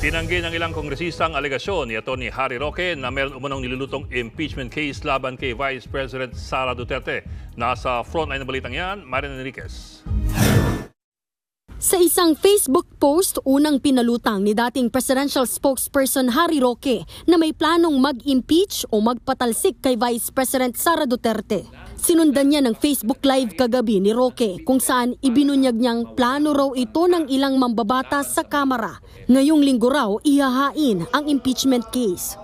Tinanggi ng ilang kongresista ang alegasyon ni Atty. Harry Roque na meron umunong nilulutong impeachment case laban kay Vice President Sara Duterte. Nasa frontline ng balitang yan, Marian Enriquez. Sa isang Facebook post, unang pinalutang ni dating presidential spokesperson Harry Roque na may planong mag-impeach o magpatalsik kay Vice President Sara Duterte. Sinundan niya ng Facebook Live kagabi ni Roque kung saan ibinunyag niyang plano raw ito ng ilang mambabatas sa Kamara. Ngayong linggo raw ihahain ang impeachment case.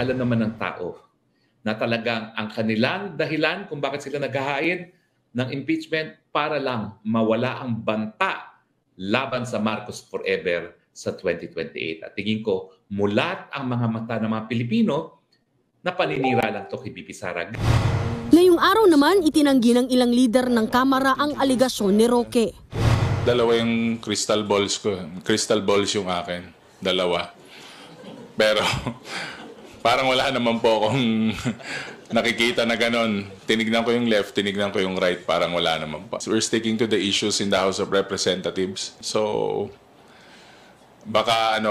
Alam naman ng tao na talagang ang kanilang dahilan kung bakit sila naghahain ng impeachment para lang mawala ang banta laban sa Marcos Forever sa 2028. At tingin ko, mulat ang mga mata ng mga Pilipino na paninira lang to kay BP Sara. Ngayong araw naman, itinanggi ng ilang leader ng Kamara ang aligasyon ni Roque. Dalawa yung crystal balls ko. Crystal balls yung akin. Dalawa. Pero parang wala naman po akong nakikita na ganon. Tinignan ko yung left, tinignan ko yung right, parang wala naman pa. So we're sticking to the issues in the House of Representatives. So baka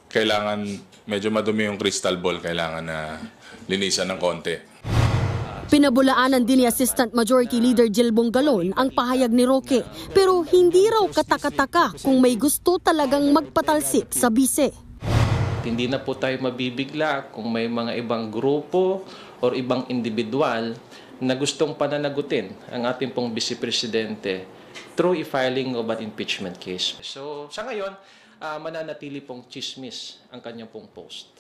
kailangan medyo madumi yung crystal ball, kailangan na linisan ng konti. Pinabulaanan din ni Assistant Majority Leader Jill Bongalon ang pahayag ni Roque, pero hindi raw katakataka kung may gusto talagang magpatalsik sa bise. Hindi na po tayo mabibigla kung may mga ibang grupo o ibang individual na gustong pananagutin ang ating pong Vice Presidente through e-filing of an impeachment case. So sa ngayon, mananatili pong chismis ang kanyang pong post.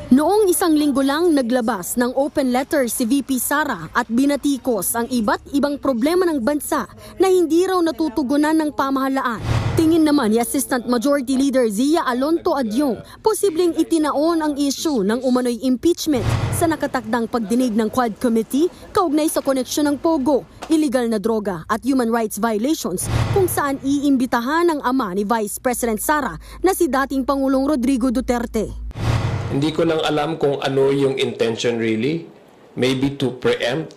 Noong isang linggo lang naglabas ng open letter si VP Sara at binatikos ang iba't ibang problema ng bansa na hindi raw natutugunan ng pamahalaan. Tingin naman ni Assistant Majority Leader Zia Alonto Adyong, posibleng itinaon ang issue ng umano'y impeachment sa nakatakdang pagdinig ng Quad Committee kaugnay sa koneksyon ng Pogo, illegal na droga at human rights violations kung saan iimbitahan ng ama ni Vice President Sara na si dating Pangulong Rodrigo Duterte. Hindi ko lang alam kung ano yung intention really. Maybe to preempt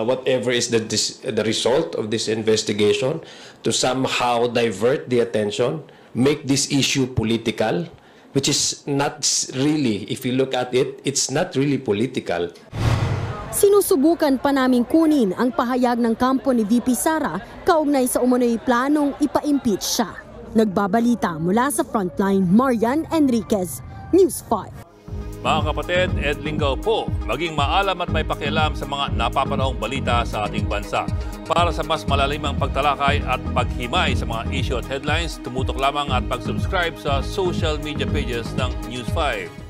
whatever is the result of this investigation, to somehow divert the attention, make this issue political, which is not really, if you look at it, it's not really political. Sinusubukan pa naming kunin ang pahayag ng kampo ni VP Sara kaugnay sa umano'y planong ipa-impeach siya. Nagbabalita mula sa Frontline, Marian Enriquez, News 5. Mga kapatid, Ed Lingaw po, maging maalam at may pakialam sa mga napapanahong balita sa ating bansa. Para sa mas malalimang pagtalakay at paghimay sa mga issue at headlines, tumutok lamang at pag-subscribe sa social media pages ng News 5.